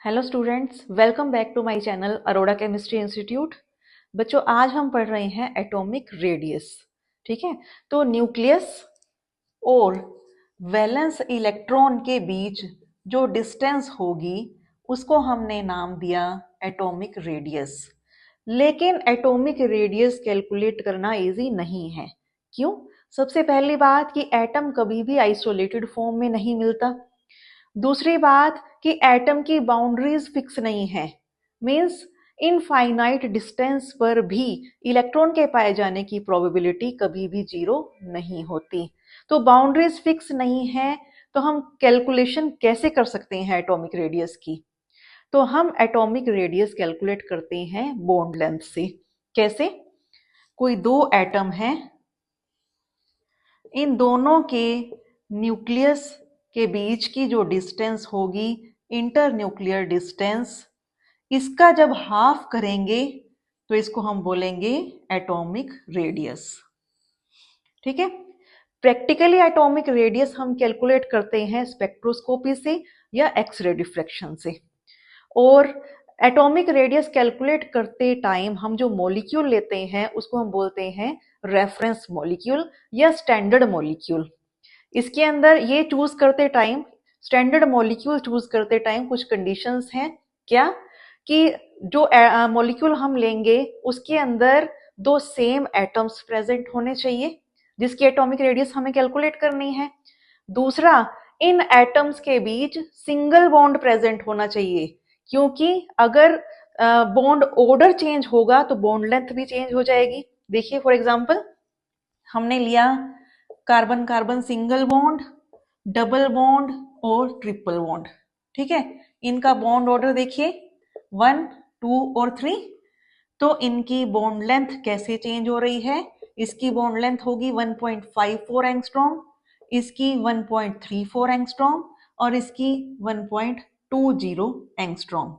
Hello students, welcome back to my channel Arora chemistry institute. बच्चों, आज हम पढ़ रहे हैं एटॉमिक रेडियस। ठीक है, तो न्यूक्लियस और वैलेंस इलेक्ट्रॉन के बीच जो डिस्टेंस होगी उसको हमने नाम दिया एटॉमिक रेडियस। लेकिन एटॉमिक रेडियस कैलकुलेट करना इजी नहीं है। क्यों? सबसे पहली बात कि एटम कभी भी आइसोलेटेड फॉर्म में नहीं मिलता। दूसरी बात कि एटम की बाउंड्रीज फिक्स नहीं है, मींस इनफाइनाइट डिस्टेंस पर भी इलेक्ट्रॉन के पाए जाने की प्रोबेबिलिटी कभी भी जीरो नहीं होती। तो बाउंड्रीज फिक्स नहीं है, तो हम कैलकुलेशन कैसे कर सकते हैं एटॉमिक रेडियस की? तो हम एटॉमिक रेडियस कैलकुलेट करते हैं बॉन्ड लेंथ से। कैसे? कोई दो एटम हैं, इन दोनों के न्यूक्लियस के बीच की जो डिस्टेंस होगी, इंटर न्यूक्लियर डिस्टेंस, इसका जब हाफ करेंगे तो इसको हम बोलेंगे एटॉमिक रेडियस। ठीक है, प्रैक्टिकली एटॉमिक रेडियस हम कैलकुलेट करते हैं स्पेक्ट्रोस्कोपी से या एक्सरे डिफ्रैक्शन से। और एटॉमिक रेडियस कैलकुलेट करते टाइम हम जो मॉलिक्यूल लेते हैं उसको हम बोलते हैं रेफरेंस मॉलिक्यूल या स्टैंडर्ड मॉलिक्यूल। इसके अंदर ये चूज करते टाइम, स्टैंडर्ड मॉलिक्यूल चूज करते टाइम कुछ कंडीशंस हैं। क्या? कि जो मॉलिक्यूल हम लेंगे उसके अंदर दो सेम एटम्स प्रेजेंट होने चाहिए जिसकी एटॉमिक रेडियस हमें कैलकुलेट करनी है। दूसरा, इन एटम्स के बीच सिंगल बॉन्ड प्रेजेंट होना चाहिए, क्योंकि अगर बॉन्ड ऑर्डर चेंज होगा तो बॉन्ड लेंथ भी चेंज हो जाएगी। देखिए, फॉर एग्जांपल हमने लिया carbon carbon single bond, double bond और ट्रिपल बॉन्ड। ठीक है, इनका बॉन्ड ऑर्डर देखिए 1, 2 और 3। तो इनकी बॉन्ड लेंथ कैसे चेंज हो रही है? इसकी बॉन्ड लेंथ होगी 1.54 एंगस्ट्रॉम, इसकी 1.34 एंगस्ट्रॉम और इसकी 1.20 एंगस्ट्रॉम।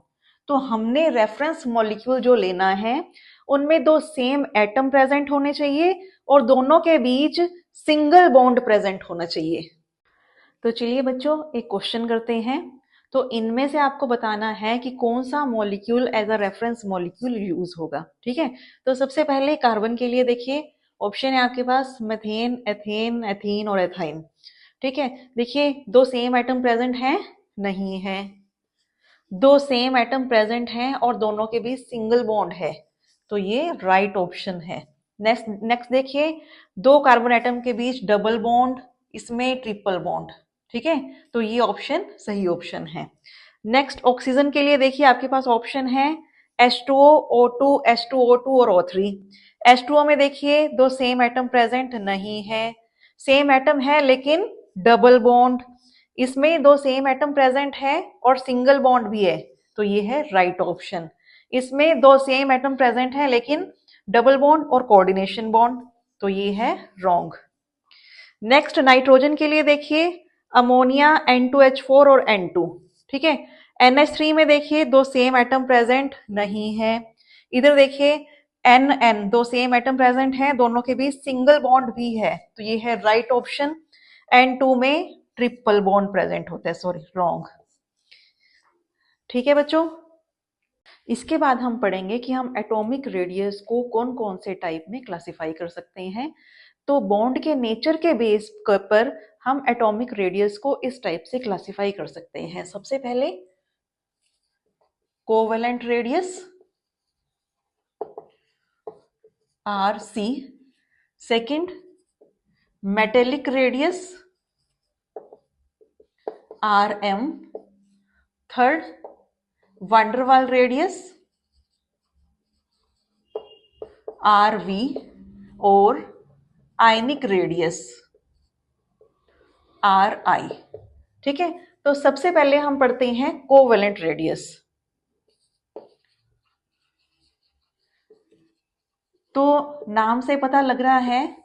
तो हमने रेफरेंस मॉलिक्यूल जो लेना है उनमें दो सेम एटम प्रेजेंट होने चाहिए और दोनों के बीच सिंगल बॉन्ड प्रेजेंट होना चाहिए। तो चलिए बच्चों, एक क्वेश्चन करते हैं। तो इनमें से आपको बताना है कि कौन सा molecule as a reference molecule use होगा। ठीक है, तो सबसे पहले कार्बन के लिए देखिए, ऑप्शन है आपके पास मेथेन, एथेन, एथीन और एथाइन। ठीक है, देखिए दो सेम एटम प्रेजेंट हैं? नहीं है। दो सेम एटम प्रेजेंट हैं और दोनों के बीच सिंगल बॉन्ड है, तो ये राइट ऑप्शन है। नेक्स्ट नेक्स्ट देखिए, दो कार्बन एटम के बीच डबल बॉन्ड, इसमें ट्रिपल बॉन्ड। ठीक है, तो ये ऑप्शन सही ऑप्शन है। नेक्स्ट ऑक्सीजन के लिए देखिए, आपके पास ऑप्शन है H2O, O2, H2O2 और O3। H2O में देखिए दो सेम एटम प्रेजेंट नहीं है, सेम एटम है लेकिन डबल बॉन्ड। इसमें दो सेम एटम प्रेजेंट है और सिंगल बॉन्ड भी है, तो ये है राइट ऑप्शन। इसमें दो सेम एटम प्रेजेंट है लेकिन डबल बॉन्ड और कोऑर्डिनेशन बॉन्ड, तो ये है रॉन्ग। नेक्स्ट नाइट्रोजन के लिए देखिए, अमोनिया N2H4 और N2। ठीक है, NH3 में देखिए दो सेम एटम प्रेजेंट नहीं है। इधर देखिए NN, दो सेम एटम प्रेजेंट है, दोनों के बीच सिंगल बॉन्ड भी है, तो ये है राइट ऑप्शन। N2 में ट्रिपल बॉन्ड प्रेजेंट होता है, सॉरी रॉन्ग। ठीक है बच्चों, इसके बाद हम पढ़ेंगे कि हम एटॉमिक रेडियस को कौन कौन से टाइप में क्लासिफाई कर सकते हैं। तो बॉन्ड के नेचर के बेस पर हम एटॉमिक रेडियस को इस टाइप से क्लासिफाई कर सकते हैं। सबसे पहले covalent radius RC, second metallic radius RM, third van der Waals radius RV और आयनिक रेडियस RI। ठीक है, तो सबसे पहले हम पढ़ते हैं कोवेलेंट रेडियस। तो नाम से पता लग रहा है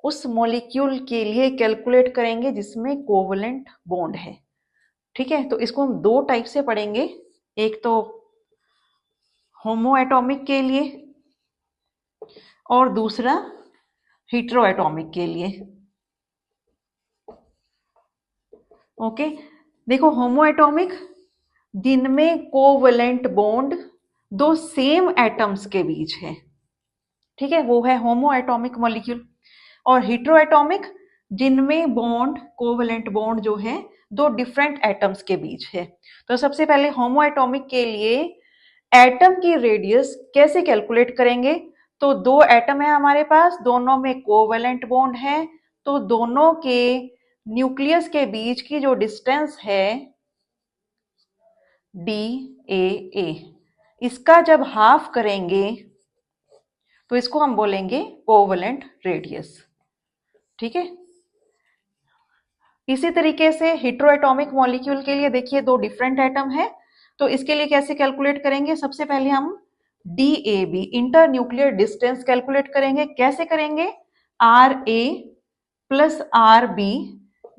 उस मॉलिक्यूल के लिए कैलकुलेट करेंगे जिसमें कोवेलेंट बॉन्ड है। ठीक है, तो इसको हम दो टाइप से पढ़ेंगे, एक तो होमो एटॉमिक के लिए और दूसरा हीट्रो एटॉमिक के लिए। ओके, देखो होमो एटॉमिक जिनमें कोवलेंट बॉन्ड दो सेम एटम्स के बीच है, ठीक है, वो है होमो एटॉमिक मॉलिक्यूल। और हेटेरोएटॉमिक, जिनमें बॉन्ड कोवलेंट बॉन्ड जो है दो डिफरेंट एटम्स के बीच है। तो सबसे पहले होमो एटॉमिक के लिए एटम की रेडियस कैसे कैलकुलेट करेंगे? तो दो एटम है हमारे पास, दोनों में कोवलेंट बॉन्ड है, तो दोनों के न्यूक्लियस के बीच की जो डिस्टेंस है DAA, इसका जब हाफ करेंगे तो इसको हम बोलेंगे कोवलेंट रेडियस, ठीक है। इसी तरीके से हेटेरोएटॉमिक मॉलिक्यूल के लिए देखिए दो डिफरेंट एटम है, तो इसके लिए कैसे कैलकुलेट करेंगे? सबसे पहले हम DAB inter nuclear distance calculate करेंगे। कैसे करेंगे? RA plus RB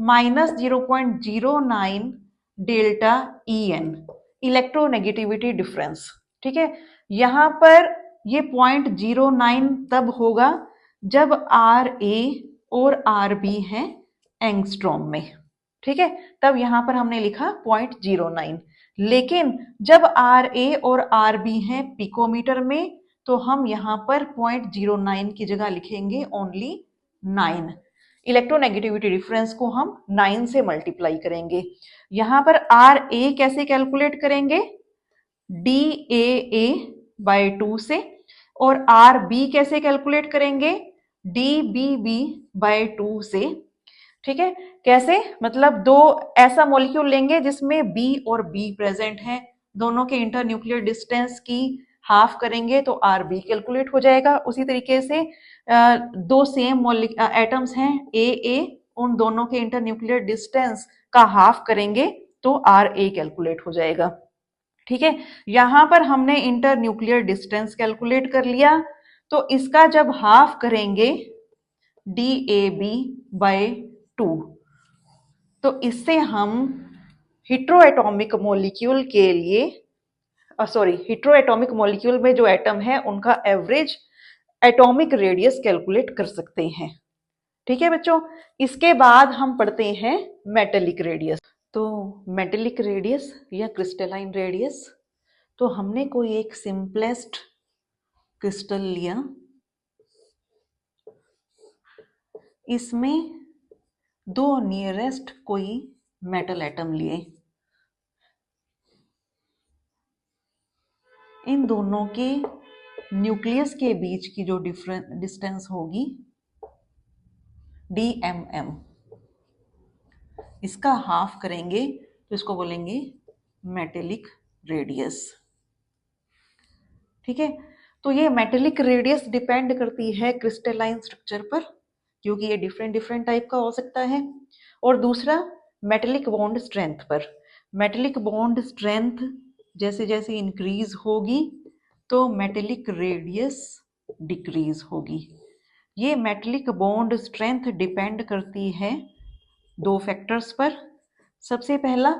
minus 0.09 delta EN, electronegativity difference, ठीक है। यहां पर ये 0.09 तब होगा जब RA और RB है एंगस्ट्रॉम में, ठीक है, तब यहां पर हमने लिखा 0.09। लेकिन जब RA और RB है पिकोमीटर में, तो हम यहां पर 0.09 की जगह लिखेंगे ओनली 9। इलेक्ट्रोनेगेटिविटी डिफरेंस को हम 9 से मल्टीप्लाई करेंगे। यहां पर RA कैसे कैलकुलेट करेंगे? DAA बाय 2 से। और RB कैसे कैलकुलेट करेंगे? DBB बाय 2 से, ठीक है। कैसे? मतलब दो ऐसा मॉलिक्यूल लेंगे जिसमें B और B प्रेजेंट है, दोनों के इंटर न्यूक्लियर डिस्टेंस की हाफ करेंगे तो RB कैलकुलेट हो जाएगा। उसी तरीके से दो सेम एटम्स हैं AA, उन दोनों के इंटर न्यूक्लियर डिस्टेंस का हाफ करेंगे तो RA कैलकुलेट हो जाएगा, ठीक है। यहां पर हमने इंटर न्यूक्लियर डिस्टेंस कैलकुलेट कर लिया, तो इसका जब हाफ करेंगे DAB बाय 2, तो इससे हम हेटेरोएटॉमिक मॉलिक्यूल के लिए हेटेरोएटॉमिक मॉलिक्यूल में जो एटम है उनका एवरेज एटॉमिक रेडियस कैलकुलेट कर सकते हैं, ठीक है बच्चों। इसके बाद हम पढ़ते हैं मेटेलिक रेडियस। तो मेटेलिक रेडियस या क्रिस्टलाइन रेडियस, तो हमने कोई एक सिंपलेस्ट क्रिस्टल लिया, इसमें दो नियरेस्ट कोई मेटल एटम लिए, इन दोनों के न्यूक्लियस के बीच की जो डिस्टेंस होगी DMM, इसका हाफ करेंगे तो इसको बोलेंगे मेटेलिक रेडियस, ठीक है। तो ये मेटेलिक रेडियस डिपेंड करती है क्रिस्टलाइन स्ट्रक्चर पर, क्योंकि ये डिफरेंट डिफरेंट टाइप का हो सकता है। और दूसरा मेटेलिक बॉन्ड स्ट्रेंथ पर। मेटेलिक बॉन्ड स्ट्रेंथ जैसे जैसे इंक्रीज होगी तो मेटेलिक रेडियस डिक्रीज होगी। ये मेटेलिक बॉन्ड स्ट्रेंथ डिपेंड करती है दो फैक्टर्स पर। सबसे पहला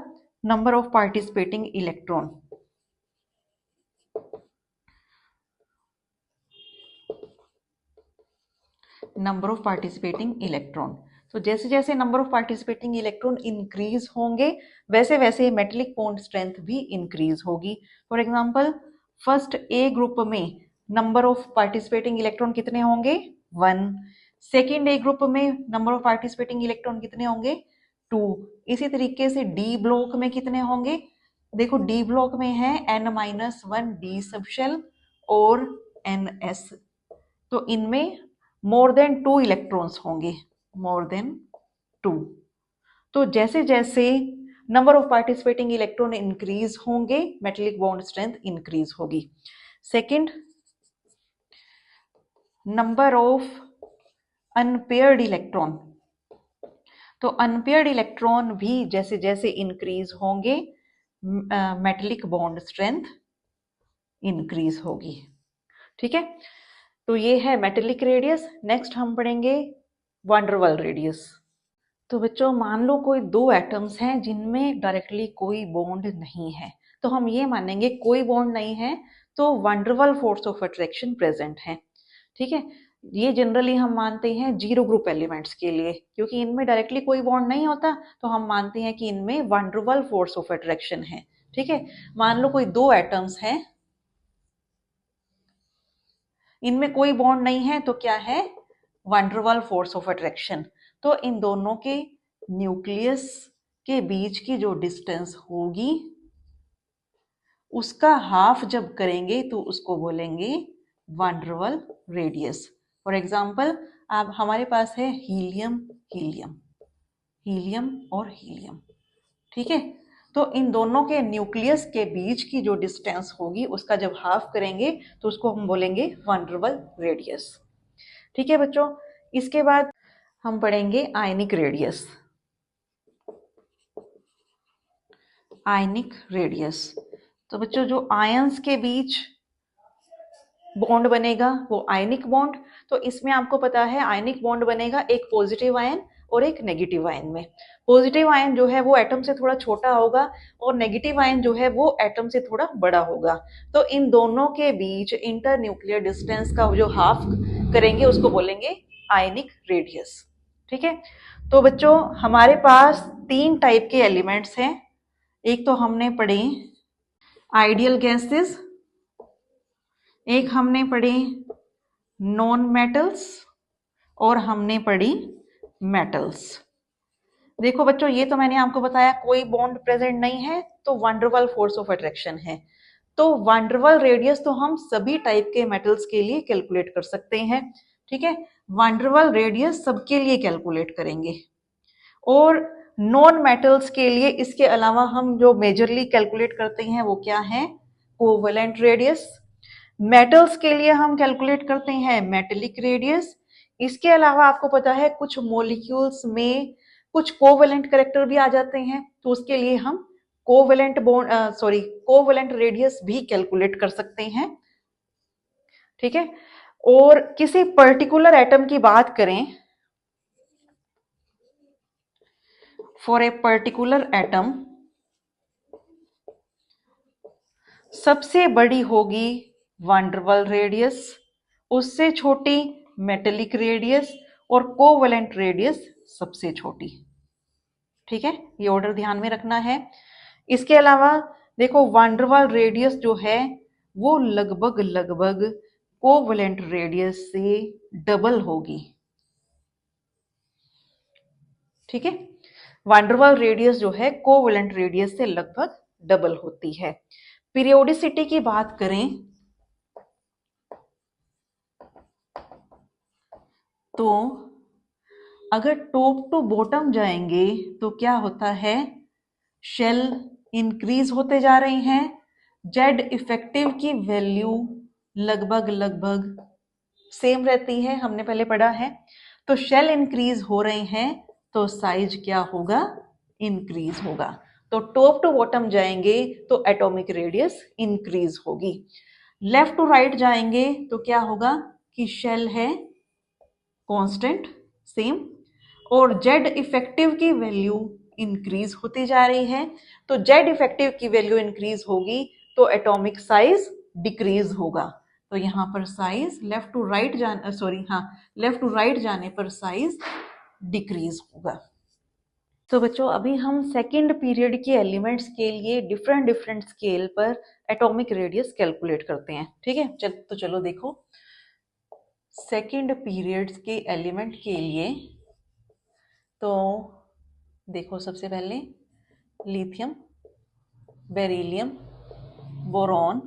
number of participating electron, number of participating electron. तो जैसे जैसे number of participating electron increase होंगे वैसे वैसे मेटेलिक बॉन्ड स्ट्रेंथ भी इंक्रीज होगी। For example first A group में नंबर ऑफ पार्टिसिपेटिंग इलेक्ट्रॉन कितने होंगे? 1। सेकेंड ए ग्रुप में नंबर ऑफ पार्टिसिपेटिंग इलेक्ट्रॉन कितने होंगे? 2। इसी तरीके से डी ब्लॉक में कितने होंगे? देखो डी ब्लॉक में है N-1 डी सबशेल और NS, तो इनमें मोर देन 2 इलेक्ट्रॉन्स होंगे, मोर देन 2। तो जैसे जैसे number of participating electron increase होंगे मेटेलिक बॉन्ड स्ट्रेंथ इंक्रीज होगी। Second, number of unpaired electron, तो अनपेयर्ड इलेक्ट्रॉन भी जैसे जैसे इंक्रीज होंगे मेटेलिक बॉन्ड स्ट्रेंथ इंक्रीज होगी, ठीक है। तो ये है मेटेलिक रेडियस। नेक्स्ट हम पढ़ेंगे वांडरवाल रेडियस। तो बच्चों मान लो कोई दो एटम्स हैं जिनमें डायरेक्टली कोई बॉन्ड नहीं है, तो हम ये मानेंगे कोई बॉन्ड नहीं है तो van der Waal force of attraction present है, ठीक है। ये जनरली हम मानते हैं जीरो ग्रुप एलिमेंट्स के लिए, क्योंकि इनमें डायरेक्टली कोई बॉन्ड नहीं होता तो हम मानते हैं कि इनमें वांडरवाल फोर्स ऑफ अट्रैक्शन है, ठीक है, मान लो कोई दो एटम्स हैं, इनमें कोई बॉन्ड नहीं है, तो क्या है, वैन डर वाल फोर्स ऑफ अट्रैक्शन। तो इन दोनों के न्यूक्लियस के बीच की जो डिस्टेंस होगी उसका हाफ जब करेंगे तो उसको बोलेंगे वैन डर वाल रेडियस। फॉर एग्जाम्पल, अब हमारे पास है हीलियम हीलियम, हीलियम और हीलियम, ठीक है। तो इन दोनों के न्यूक्लियस के बीच की जो डिस्टेंस होगी उसका जब हाफ करेंगे तो उसको हम बोलेंगे वैन डर वाल रेडियस। ठीक है बच्चों, इसके बाद हम पढ़ेंगे आयनिक रेडियस। आयनिक रेडियस, तो बच्चों जो आयंस के बीच बॉन्ड बनेगा वो आयनिक बॉन्ड। तो इसमें आपको पता है आयनिक बॉन्ड बनेगा एक पॉजिटिव आयन और एक नेगेटिव आयन में। पॉजिटिव आयन जो है वो एटम से थोड़ा छोटा होगा और नेगेटिव आयन जो है वो एटम से थोड़ा बड़ा होगा। तो इन दोनों के बीच इंटर न्यूक्लियर डिस्टेंस का जो हाफ करेंगे उसको बोलेंगे आयनिक रेडियस। ठीक है, तो बच्चों हमारे पास तीन टाइप के एलिमेंट्स हैं। एक तो हमने पढ़े आइडियल गैसेस, एक हमने पढ़ी नॉन मेटल्स और हमने पढ़ी मेटल्स। देखो बच्चों, ये तो मैंने आपको बताया कोई बॉन्ड प्रेजेंट नहीं है तो वैन डर वाल फोर्स ऑफ अट्रैक्शन है। तो वैन डर वाल रेडियस तो हम सभी टाइप के मेटल्स के लिए कैलकुलेट कर सकते हैं। ठीक है, वैन डर वाल रेडियस सबके लिए कैलकुलेट करेंगे। और नॉन मेटल्स के लिए इसके अलावा हम जो मेजरली कैलकुलेट करते हैं वो क्या है, कोवेलेंट रेडियस। मेटल्स के लिए हम कैलकुलेट करते हैं मेटेलिक रेडियस। इसके अलावा आपको पता है कुछ मॉलिक्यूल्स में कुछ कोवेलेंट कैरेक्टर भी आ जाते हैं, तो उसके लिए हम कोवेलेंट बॉन्ड कोवेलेंट रेडियस भी कैलकुलेट कर सकते हैं। ठीक है, और किसी पर्टिकुलर एटम की बात करें, फॉर ए पर्टिकुलर एटम सबसे बड़ी होगी वैन डर वाल रेडियस, उससे छोटी मेटेलिक रेडियस और कोवेलेंट रेडियस सबसे छोटी। ठीक है, ये ऑर्डर ध्यान में रखना है। इसके अलावा देखो वैन डर वाल रेडियस जो है वो लगभग लगभग कोवेलेंट रेडियस से डबल होगी। ठीक है, वैन डर वाल रेडियस जो है कोवेलेंट रेडियस से लगभग डबल होती है। पीरियोडिसिटी की बात करें तो अगर टॉप टू बॉटम जाएंगे तो क्या होता है, शेल इंक्रीज होते जा रहे हैं, जेड इफेक्टिव की वैल्यू लगभग लगभग सेम रहती है, हमने पहले पढ़ा है। तो शेल इंक्रीज हो रहे हैं तो साइज क्या होगा, इंक्रीज होगा। तो टॉप टू बॉटम जाएंगे तो एटॉमिक रेडियस इंक्रीज होगी। लेफ्ट टू राइट जाएंगे तो क्या होगा कि शेल है कांस्टेंट सेम और जेड इफेक्टिव की वैल्यू इंक्रीज होती जा रही है। तो जेड इफेक्टिव की वैल्यू इंक्रीज होगी तो एटॉमिक साइज डिक्रीज होगा। तो यहाँ पर size left to right left to right जाने पर साइज डिक्रीज होगा। तो बच्चों अभी हम सेकेंड पीरियड के एलिमेंट्स के लिए डिफरेंट डिफरेंट स्केल पर एटॉमिक रेडियस कैलकुलेट करते हैं। ठीक है, तो चलो देखो सेकेंड पीरियड्स के एलिमेंट के लिए। तो देखो सबसे पहले lithium, beryllium, boron,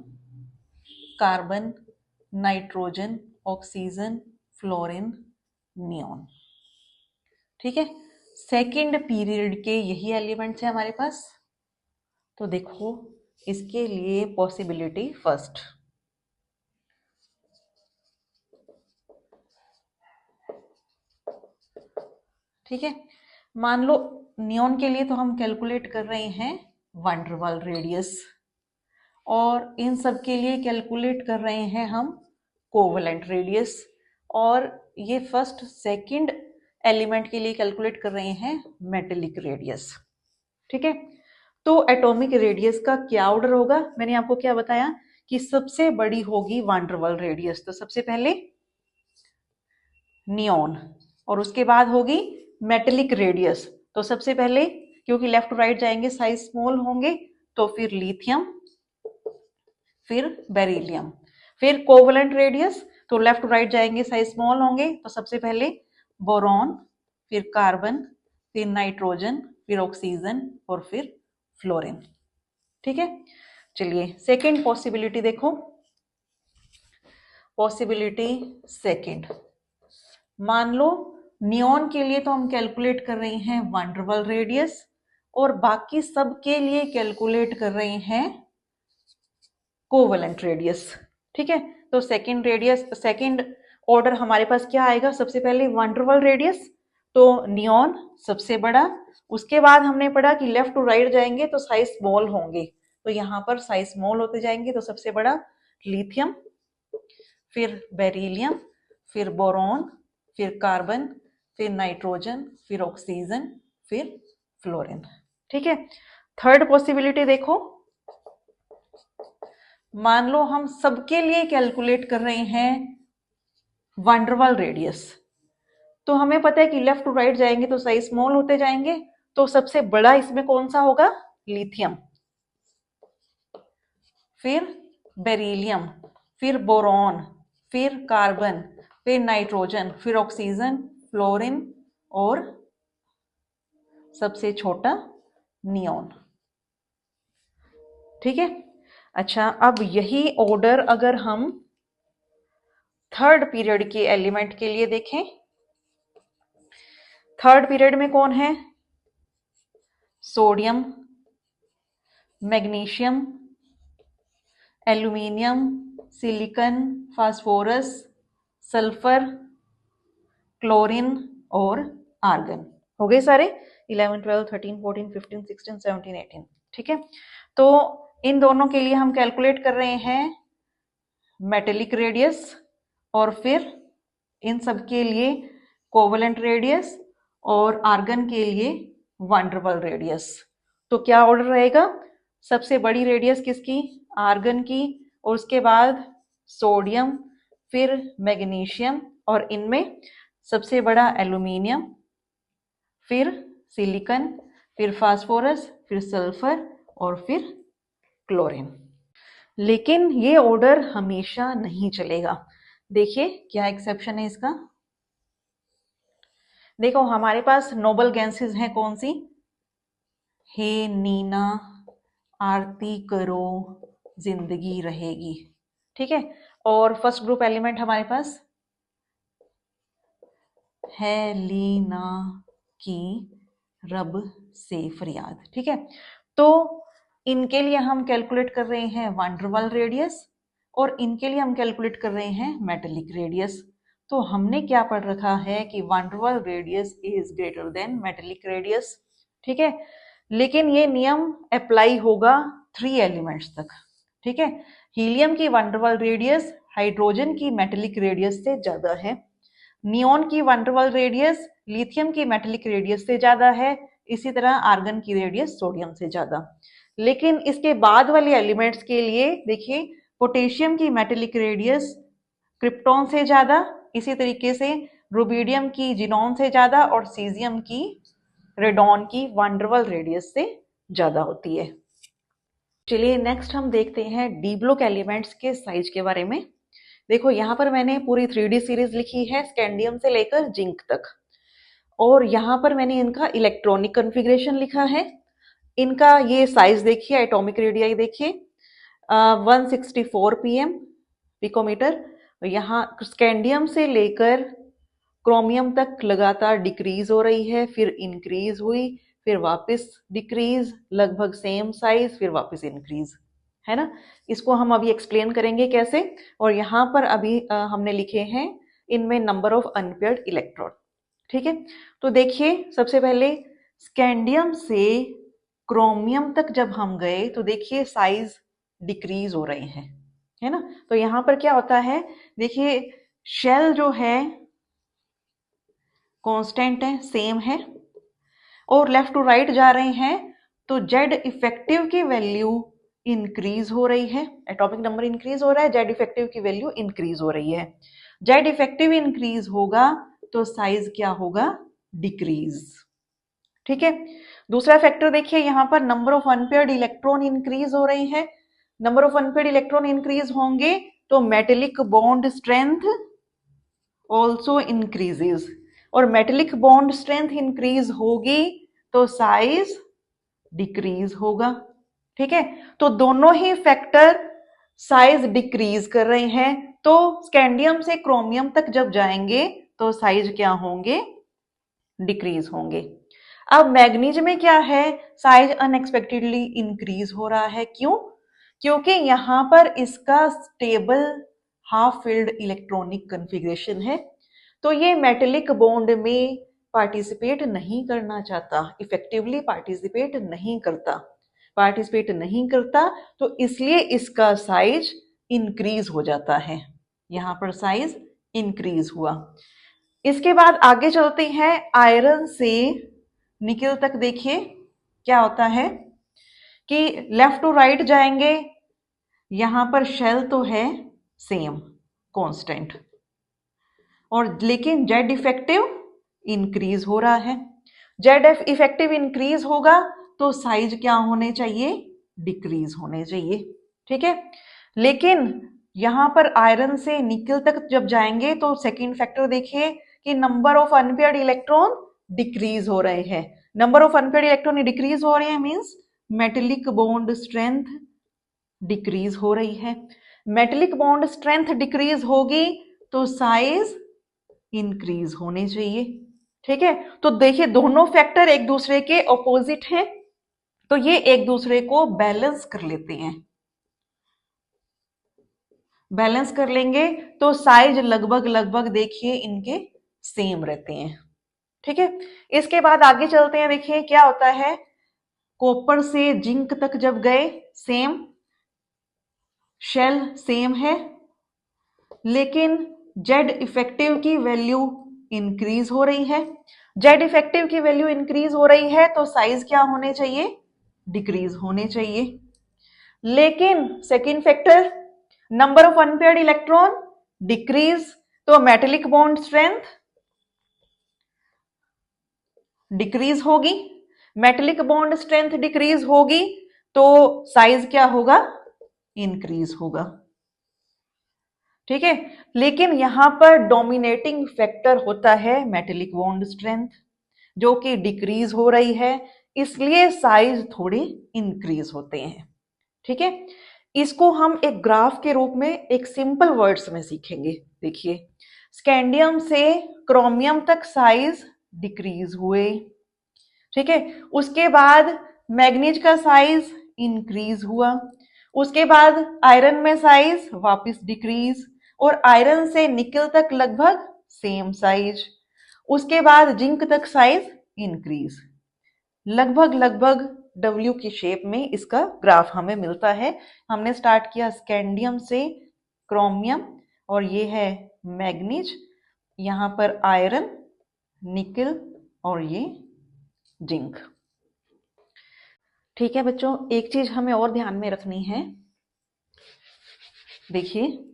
carbon, nitrogen, oxygen, fluorine, neon. ठीक है, सेकेंड पीरियड के यही एलिमेंट्स हैं हमारे पास। तो देखो इसके लिए पॉसिबिलिटी फर्स्ट, ठीक है, मान लो नियॉन के लिए तो हम कैलकुलेट कर रहे हैं वैन डर वाल रेडियस और इन सब के लिए कैलकुलेट कर रहे हैं हम कोवेलेंट रेडियस और ये फर्स्ट सेकंड एलिमेंट के लिए कैलकुलेट कर रहे हैं मेटेलिक रेडियस। ठीक है, तो एटॉमिक रेडियस का क्या ऑर्डर होगा, मैंने आपको क्या बताया कि सबसे बड़ी होगी वैन डर वाल रेडियस। तो सबसे पहले नियॉन और उसके बाद होगी मेटेलिक रेडियस। तो सबसे पहले क्योंकि लेफ्ट टू राइट जाएंगे साइज स्मॉल होंगे तो फिर लिथियम, फिर बेरिलियम। फिर कोवलेंट रेडियस, तो लेफ्ट टू राइट जाएंगे, साइज स्मॉल होंगे। तो सबसे पहले बोरॉन, फिर कार्बन, फिर नाइट्रोजन, फिर ऑक्सीजन और फिर फ्लोरीन। ठीक है, चलिए सेकेंड पॉसिबिलिटी देखो। पॉसिबिलिटी सेकेंड, मान लो नियॉन के लिए तो हम कैलकुलेट कर रहे हैं वैन डर वाल्स रेडियस, और बाकी सब के लिए कैलकुलेट कर रहे हैं कोवलेंट रेडियस। ठीक है, तो सेकेंड रेडियस, सेकेंड ऑर्डर हमारे पास क्या आएगा? सबसे पहले वैन डर वाल्स रेडियस, तो नियॉन सबसे बड़ा। उसके बाद हमने पढ़ा कि लेफ्ट टू राइट जाएंगे तो साइज स्मॉल होंगे, तो यहाँ पर साइज स्मॉल होते जाएंगे। तो सबसे बड़ा लिथियम, फिर बेरिलियम, फिर बोरॉन, फिर कार्बन, फिर नाइट्रोजन, फिर ऑक्सीजन, फिर फ्लोरीन। ठीक है, थर्ड पॉसिबिलिटी देखो। मान लो हम सबके लिए कैलकुलेट कर रहे हैं वैन डर वाल्स रेडियस, तो हमें पता है कि लेफ्ट टू राइट जाएंगे तो साइज स्मॉल होते जाएंगे। तो सबसे बड़ा इसमें कौन सा होगा? लिथियम, फिर बेरिलियम, फिर बोरॉन, फिर कार्बन, फिर नाइट्रोजन, फिर ऑक्सीजन, फ्लोरीन और सबसे छोटा नियॉन। ठीक है, अच्छा अब यही ऑर्डर अगर हम थर्ड पीरियड के एलिमेंट के लिए देखें, थर्ड पीरियड में कौन है? Sodium, magnesium, aluminium, silicon, phosphorus, sulphur, chlorine और आर्गन। हो गए सारे 11, 12, 13, 14, 15, 16, 17, 18। ठीक है, तो इन दोनों के लिए हम कैलकुलेट कर रहे हैं मेटेलिक रेडियस, और फिर इन सब के लिए कोवलेंट रेडियस, और आर्गन के लिए वैन डर वाल्स रेडियस। तो क्या ऑर्डर रहेगा? सबसे बड़ी रेडियस किसकी? आर्गन की, और उसके बाद सोडियम, फिर मैग्नीशियम, और इनमें सबसे बड़ा एल्यूमिनियम, फिर सिलिकॉन, फिर फास्फोरस, फिर सल्फर और फिर क्लोरीन। लेकिन ये ऑर्डर हमेशा नहीं चलेगा। देखिए क्या एक्सेप्शन है इसका। देखो हमारे पास नोबल गैसेस हैं कौन सी? हे नीना, आरती करो, जिंदगी रहेगी। ठीक है, और फर्स्ट ग्रुप एलिमेंट हमारे पास है लीना की रब से फरियाद। ठीक है, तो इनके लिए हम कैलकुलेट कर रहे हैं वैन डर वाल्स रेडियस, और इनके लिए हम कैलकुलेट कर रहे हैं मेटेलिक रेडियस। तो हमने क्या पढ़ रखा है कि van der Waals radius is greater than metallic radius. ठीक है, लेकिन ये नियम अप्लाई होगा 3 एलिमेंट्स तक। ठीक है, हीलियम की van der Waals radius hydrogen की मेटेलिक रेडियस से ज्यादा है, नियॉन की van der Waals radius lithium की मेटेलिक रेडियस से ज्यादा है, इसी तरह आर्गन की रेडियस सोडियम से ज्यादा। लेकिन इसके बाद वाले एलिमेंट्स के लिए देखिए, पोटेशियम की मेटेलिक रेडियस क्रिप्टॉन से ज्यादा, इसी तरीके से रुबिडियम की जिनॉन से ज्यादा, और सीजियम की रेडॉन की वैन डर वाल्स रेडियस से ज्यादा होती है। चलिए नेक्स्ट हम देखते हैं डी ब्लॉक एलिमेंट्स के साइज के बारे में। देखो यहाँ पर मैंने पूरी 3D सीरीज लिखी है स्कैंडियम से लेकर जिंक तक, और यहाँ पर मैंने इनका इलेक्ट्रॉनिक कॉन्फ़िगरेशन लिखा है। इनका ये साइज देखिए, एटॉमिक रेडियाई देखिए, 164 pm पिकोमीटर। यहाँ स्कैंडियम से लेकर क्रोमियम तक लगातार डिक्रीज हो रही है, फिर इंक्रीज हुई, फिर वापस डिक्रीज, लगभग सेम साइज, फिर वापस इंक्रीज, है ना। इसको हम अभी एक्सप्लेन करेंगे कैसे। और यहाँ पर अभी हमने लिखे हैं इनमें नंबर ऑफ अनपेयर्ड इलेक्ट्रॉन। ठीक है, तो देखिए सबसे पहले स्कैंडियम से क्रोमियम तक जब हम गए तो देखिए साइज डिक्रीज हो रहे हैं, है ना। तो यहाँ पर क्या होता है, देखिए शेल जो है कांस्टेंट है, सेम है, और लेफ्ट टू राइट जा रहे हैं तो जेड इफेक्टिव की वैल्यू इंक्रीज हो रही है, एटॉमिक नंबर इंक्रीज हो रहा है, जेड इफेक्टिव की वैल्यू इंक्रीज हो रही है। जेड इफेक्टिव इंक्रीज होगा तो साइज क्या होगा? डिक्रीज। ठीक है, दूसरा फैक्टर देखिए, यहां पर number of unpaired electron increase हो रहे हैं। Number of unpaired electron increase होंगे तो metallic bond strength also increases, और मेटेलिक बॉन्ड स्ट्रेंथ इंक्रीज होगी तो साइज डिक्रीज होगा। ठीक है, तो दोनों ही फैक्टर साइज डिक्रीज कर रहे हैं। तो स्कैंडियम से क्रोमियम तक जब जाएंगे तो साइज क्या होंगे, डिक्रीज होंगे। अब मैग्नीज में क्या है, साइज अनएक्सपेक्टेडली इंक्रीज हो रहा है। क्यों? क्योंकि यहां पर इसका stable half filled electronic configuration है, तो ये मेटेलिक बॉन्ड में पार्टिसिपेट नहीं करना चाहता, इफेक्टिवली पार्टिसिपेट नहीं करता, तो इसलिए इसका साइज इंक्रीज हो जाता है। यहां पर साइज इंक्रीज हुआ। इसके बाद आगे चलते हैं, आयरन से निकेल तक। देखिए क्या होता है कि लेफ्ट टू राइट जाएंगे, यहां पर शेल तो है सेम कांस्टेंट, और लेकिन जेड इफेक्टिव इंक्रीज हो रहा है। जेड इफेक्टिव इंक्रीज होगा तो साइज क्या होने चाहिए, डिक्रीज होने चाहिए। ठीक है, लेकिन यहां पर आयरन से निकेल तक जब जाएंगे तो सेकेंड फैक्टर देखिए कि number of unpaired electron decrease हो रहे हैं। Number of unpaired electron decrease हो रहे हैं means metallic bond strength decrease हो रही है। मेटेलिक बॉन्ड स्ट्रेंथ डिक्रीज होगी तो साइज इंक्रीज होने चाहिए। ठीक है, तो देखिए दोनों फैक्टर एक दूसरे के ऑपोजिट हैं, तो ये एक दूसरे को बैलेंस कर लेते हैं। बैलेंस कर लेंगे तो साइज लगभग देखिए इनके सेम रहते हैं। ठीक है, इसके बाद आगे चलते हैं। देखिए क्या होता है, कॉपर से जिंक तक जब गए, सेम शेल सेम है, लेकिन जेड इफेक्टिव की वैल्यू इंक्रीज हो रही है। जेड इफेक्टिव की वैल्यू इंक्रीज हो रही है तो साइज क्या होने चाहिए, डिक्रीज होने चाहिए। लेकिन second factor, number of unpaired electron decrease, तो मेटेलिक बॉन्ड स्ट्रेंथ डिक्रीज होगी। मेटेलिक बॉन्ड स्ट्रेंथ डिक्रीज होगी तो साइज क्या होगा, इंक्रीज होगा। ठीक है, लेकिन यहां पर डोमिनेटिंग फैक्टर होता है मेटेलिक बॉन्ड स्ट्रेंथ, जो कि डिक्रीज हो रही है, इसलिए साइज थोड़े इंक्रीज होते हैं। ठीक है, इसको हम एक ग्राफ के रूप में एक सिंपल वर्ड्स में सीखेंगे। देखिए, स्कैंडियम से क्रोमियम तक साइज डिक्रीज हुए। ठीक है, उसके बाद मैग्नीज का साइज इंक्रीज हुआ, उसके बाद आयरन में साइज वापस डिक्रीज, और आयरन से निकेल तक लगभग सेम साइज, उसके बाद जिंक तक साइज इंक्रीज। लगभग डब्ल्यू की शेप में इसका ग्राफ हमें मिलता है। हमने स्टार्ट किया स्कैंडियम से क्रोमियम, और ये है मैग्नीज, यहां पर आयरन, निकेल और ये जिंक। ठीक है बच्चों, एक चीज हमें और ध्यान में रखनी है। देखिए,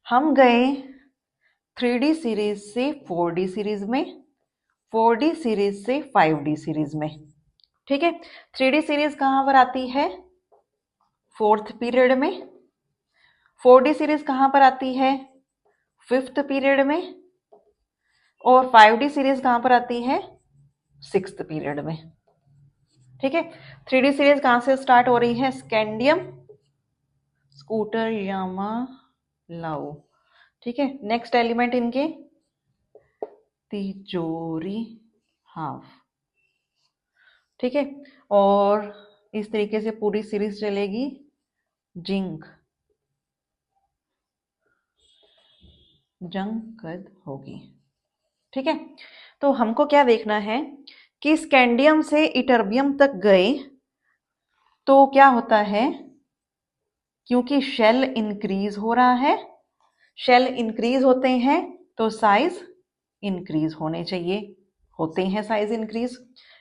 हम गए 3D सीरीज से 4D सीरीज में, 4D सीरीज से 5D सीरीज में। ठीक है, 3D सीरीज कहां पर आती है, 4th पीरियड में। 4D सीरीज कहां पर आती है, 5th पीरियड में। और 5D सीरीज कहां पर आती है, 6th पीरियड में। ठीक है, 3D सीरीज कहां से स्टार्ट हो रही है, स्कैंडियम, स्कूटर, यामा, लाओ। ठीक है, नेक्स्ट एलिमेंट इनके तिजोरी, हाफ। ठीक है, और इस तरीके से पूरी सीरीज चलेगी, जिंक, जंकद होगी। ठीक है, तो हमको क्या देखना है कि स्कैंडियम से इटर्बियम तक गए तो क्या होता है, क्योंकि शेल इंक्रीज हो रहा है, शेल इंक्रीज होते हैं तो साइज इंक्रीज होने चाहिए, होते हैं साइज इंक्रीज।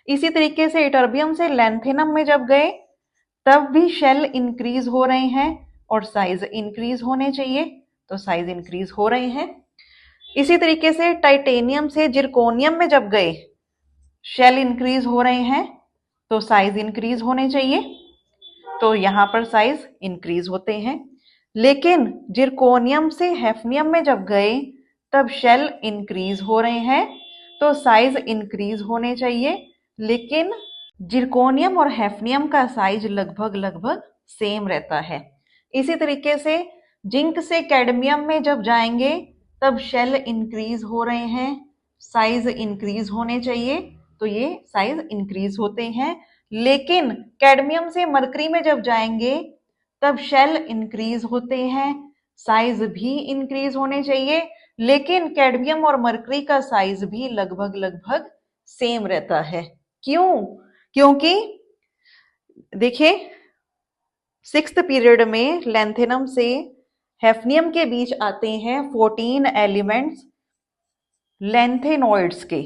इसी तरीके से इटर्बियम से लैंथेनम में जब गए तब भी शेल इंक्रीज हो रहे हैं और साइज इंक्रीज होने चाहिए, तो साइज इंक्रीज हो रहे हैं। इसी तरीके से टाइटेनियम से जिरकोनियम में जब गए, शेल इंक्रीज हो रहे हैं तो साइज इंक्रीज होने चाहिए, तो यहां पर साइज इंक्रीज होते हैं। लेकिन जिरकोनियम से हैफनियम में जब गए तब शेल इंक्रीज हो रहे हैं तो साइज इंक्रीज होने चाहिए, लेकिन जिरकोनियम और हैफनियम का साइज लगभग लगभग सेम रहता है। इसी तरीके से जिंक से कैडमियम में जब जाएंगे तब शेल इंक्रीज हो रहे हैं, साइज इंक्रीज होने चाहिए, तो ये साइज इंक्रीज होते हैं। लेकिन कैडमियम से मरकरी में जब जाएंगे तब शेल इंक्रीज होते हैं, साइज भी इंक्रीज होने चाहिए, लेकिन कैडमियम और मरकरी का साइज भी लगभग लगभग सेम रहता है। क्यों? क्योंकि देखिए 6th पीरियड में लैंथेनम से हैफनियम के बीच आते हैं 14 एलिमेंट्स लैंथेनॉइड्स के,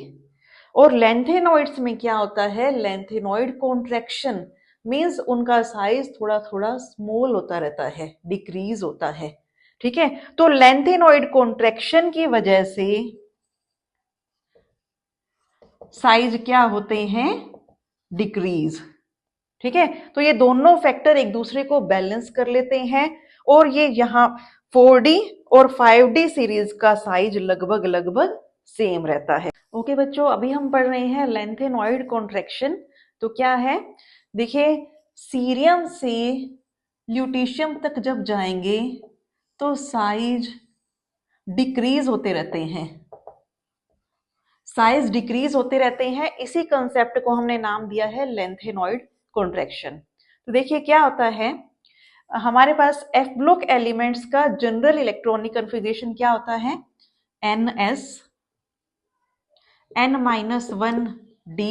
और लैंथेनॉइड्स में क्या होता है, लैंथेनॉइड कॉन्ट्रैक्शन मींस उनका साइज थोड़ा थोड़ा स्मॉल होता रहता है, डिक्रीज होता है। ठीक है, तो लैंथेनॉइड कॉन्ट्रैक्शन की वजह से साइज क्या होते हैं, डिक्रीज। ठीक है, तो ये दोनों फैक्टर एक दूसरे को बैलेंस कर लेते हैं, और ये यहाँ 4D और 5D सीरीज का साइज लगभग लगभग सेम रहता है। ओके बच्चों, अभी हम पढ़ रहे हैं लैंथेनॉइड कॉन्ट्रैक्शन। तो क्या है, देखिए सीरियम से ल्यूटीशियम तक जब जाएंगे तो साइज डिक्रीज होते रहते हैं, साइज डिक्रीज होते रहते हैं। इसी कंसेप्ट को हमने नाम दिया है लैंथेनॉइड कॉन्ट्रैक्शन। तो देखिए क्या होता है, हमारे पास एफ ब्लॉक एलिमेंट्स का जनरल इलेक्ट्रॉनिक कन्फिगरेशन क्या होता है, NS N-1D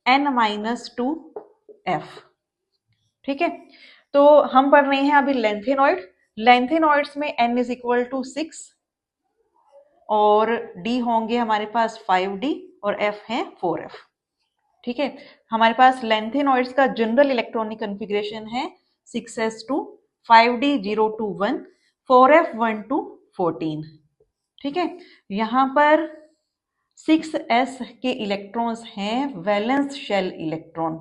N-2F। ठीक है, तो हम पढ़ रहे हैं अभी लैंथेनॉइड। लैंथेनॉइड्स में N इज इक्वल टू 6 और D होंगे हमारे पास 5D और F है 4F। ठीक है, हमारे पास लैंथेनॉइड्स का जनरल इलेक्ट्रॉनिक कन्फिगरेशन है 6s2 5D 0 to 1 4F 1 to 14। ठीक है, यहां पर 6s के इलेक्ट्रॉन्स हैं वैलेंस शेल इलेक्ट्रॉन।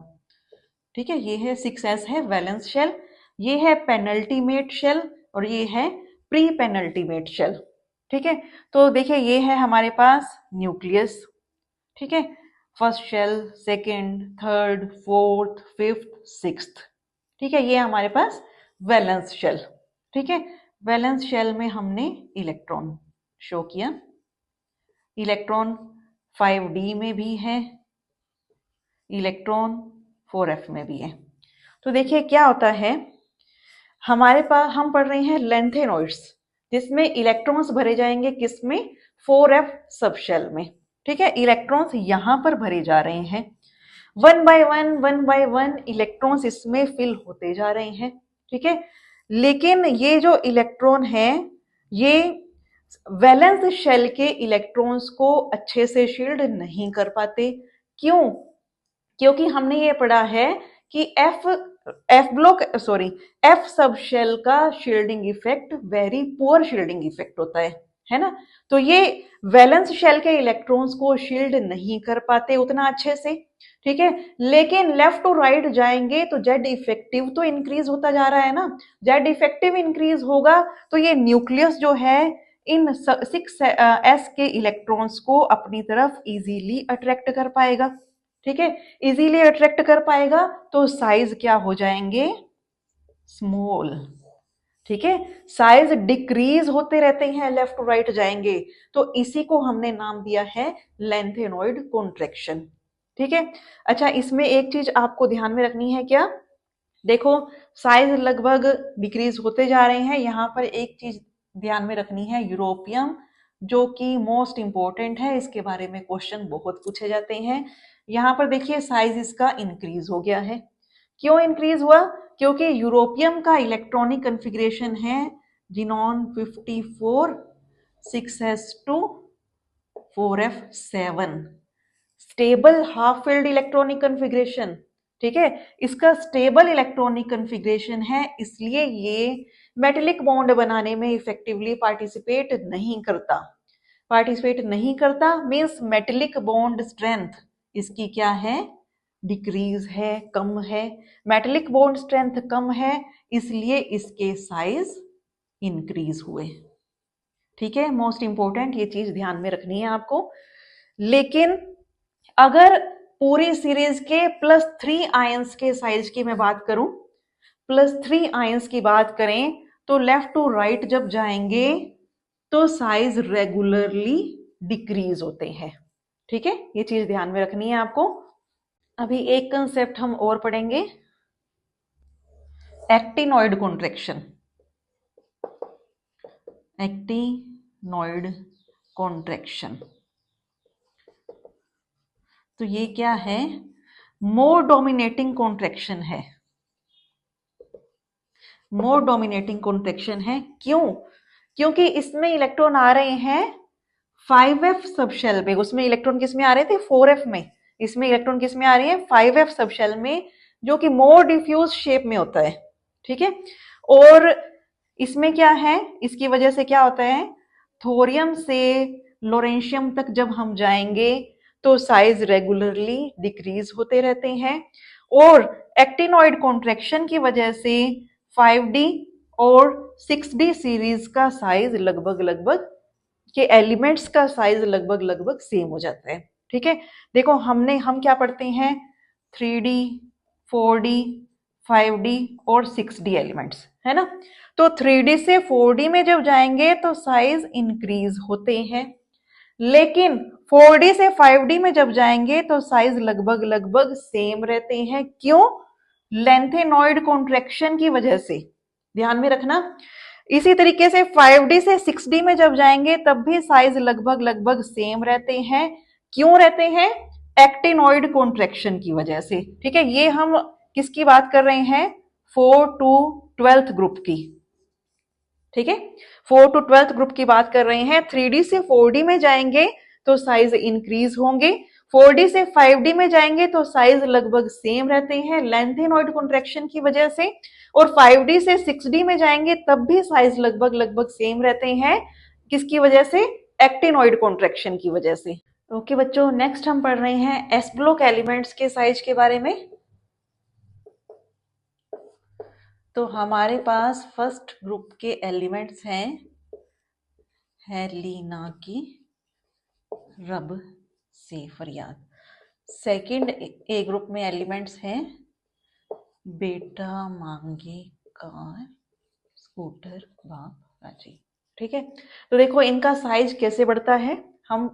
ठीक है, ये है 6s है वैलेंस शेल, ये है पेनल्टीमेट शेल और ये है प्री पेनल्टीमेट शेल। ठीक है, तो देखिए ये है हमारे पास न्यूक्लियस। ठीक है, first shell, second, third, fourth, fifth, sixth. ठीक है, ये हमारे पास वैलेंस शेल। ठीक है, वैलेंस शेल में हमने इलेक्ट्रॉन शो किया, इलेक्ट्रॉन 5D में भी है, इलेक्ट्रॉन 4F में भी है। तो देखिए क्या होता है, हमारे पास हम पढ़ रहे हैं लैंथेनॉइड्स जिसमें इलेक्ट्रॉन्स भरे जाएंगे किसमें, 4F सब शेल में। ठीक है, इलेक्ट्रॉन्स यहां पर भरे जा रहे हैं, वन बाय वन इलेक्ट्रॉन्स इसमें फिल होते जा रहे हैं। ठीक है, लेकिन ये जो इलेक्ट्रॉन है ये वैलेंस शेल के इलेक्ट्रॉन्स को अच्छे से शील्ड नहीं कर पाते। क्यों? क्योंकि हमने ये पढ़ा है कि एफ सब शेल का shielding effect very poor shielding effect होता है ना, तो ये वैलेंस शेल के इलेक्ट्रॉन्स को शील्ड नहीं कर पाते उतना अच्छे से। ठीक है, लेकिन लेफ्ट टू राइट जाएंगे तो जेड इफेक्टिव तो इंक्रीज होता जा रहा है ना, जेड इफेक्टिव इंक्रीज होगा तो ये न्यूक्लियस जो है इन 6s के इलेक्ट्रॉन्स को अपनी तरफ इजीली अट्रैक्ट कर पाएगा। ठीक है, इजीली अट्रैक्ट कर पाएगा तो साइज क्या हो जाएंगे, स्मॉल। ठीक है, साइज डिक्रीज होते रहते हैं लेफ्ट टू राइट जाएंगे, तो इसी को हमने नाम दिया है लैंथेनॉइड कॉन्ट्रैक्शन। ठीक है, अच्छा इसमें एक चीज आपको ध्यान में रखनी है, क्या, देखो साइज लगभग डिक्रीज होते जा रहे हैं, यहां पर एक चीज ध्यान में रखनी है, यूरोपियम जो कि मोस्ट इंपॉर्टेंट है, इसके बारे में क्वेश्चन बहुत पूछे जाते हैं। यहां पर देखिए साइज इसका इंक्रीज हो गया है, क्यों इंक्रीज हुआ, क्योंकि यूरोपियम का इलेक्ट्रॉनिक कन्फिग्रेशन है xenon 54 6s2 4f7 stable half field electronic configuration. ठीक है, इसका स्टेबल इलेक्ट्रॉनिक कन्फिग्रेशन है, इसलिए ये मेटेलिक बॉन्ड बनाने में इफेक्टिवली पार्टिसिपेट नहीं करता मींस मेटेलिक बॉन्ड स्ट्रेंथ इसकी क्या है, डिक्रीज है, कम है। मेटेलिक बॉन्ड स्ट्रेंथ कम है, इसलिए इसके साइज इंक्रीज हुए। ठीक है, मोस्ट इंपॉर्टेंट ये चीज ध्यान में रखनी है आपको। लेकिन अगर पूरी सीरीज के +3 आयंस के साइज की मैं बात करूं, +3 आयंस की बात करें, तो लेफ्ट टू राइट जब जाएंगे तो साइज रेगुलरली डिक्रीज होते हैं। ठीक है, ये चीज ध्यान में रखनी है आपको। अभी एक कंसेप्ट हम और पढ़ेंगे, एक्टिनॉइड कॉन्ट्रैक्शन। एक्टिनॉइड कॉन्ट्रैक्शन तो ये क्या है, मोर डोमिनेटिंग कॉन्ट्रैक्शन है। मोर डोमिनेटिंग कॉन्ट्रैक्शन है, क्यों? क्योंकि इसमें इलेक्ट्रॉन आ रहे हैं 5f सबशेल में। उसमें इलेक्ट्रॉन किस में आ रहे थे, 4f में। इसमें इलेक्ट्रॉन किस में आ रही है, 5f सबशेल में, जो कि मोर डिफ्यूज शेप में होता है। ठीक है, और इसमें क्या है, इसकी वजह से क्या होता है, थोरियम से लोरेंशियम तक जब हम जाएंगे तो साइज रेगुलरली डिक्रीज होते रहते हैं। और एक्टिनॉइड कॉन्ट्रैक्शन की वजह से 5d और 6d सीरीज का साइज लगभग के एलिमेंट्स का साइज लगभग सेम हो जाता है। ठीक है, देखो हम क्या पढ़ते हैं, 3d 4d 5d और 6d एलिमेंट्स, है ना। तो 3d से 4d में जब जाएंगे तो साइज इंक्रीज होते हैं, लेकिन 4d से 5d में जब जाएंगे तो साइज लगभग सेम रहते हैं। क्यों? लेंथेनॉइड कॉन्ट्रैक्शन की वजह से, ध्यान में रखना। इसी तरीके से 5d से 6d में जब जाएंगे तब भी साइज लगभग सेम रहते हैं। क्यों रहते हैं? एक्टिनॉइड कॉन्ट्रैक्शन की वजह से। ठीक है, ये हम किसकी बात कर रहे हैं, 4 to 12th ग्रुप की। ठीक है, 4 to 12th ग्रुप की बात कर रहे हैं। 3d से 4d में जाएंगे तो साइज इंक्रीज होंगे, 4d से 5d में जाएंगे तो साइज लगभग सेम रहते हैं लेंथेनॉइड कॉन्ट्रैक्शन की वजह से, और 5d से 6d में जाएंगे तब भी साइज लगभग सेम रहते हैं। किसकी वजह से? एक्टिनॉइड कॉन्ट्रैक्शन की वजह से। ओके बच्चों, नेक्स्ट हम पढ़ रहे हैं एस ब्लॉक एलिमेंट्स के साइज के बारे में। तो हमारे पास फर्स्ट ग्रुप के एलिमेंट्स हैं हेलिना की रब से फरियाद। सेकंड ए ग्रुप में एलिमेंट्स हैं बेटा मांगे कार स्कूटर बाप राजी। ठीक है, तो देखो इनका साइज कैसे बढ़ता है। हम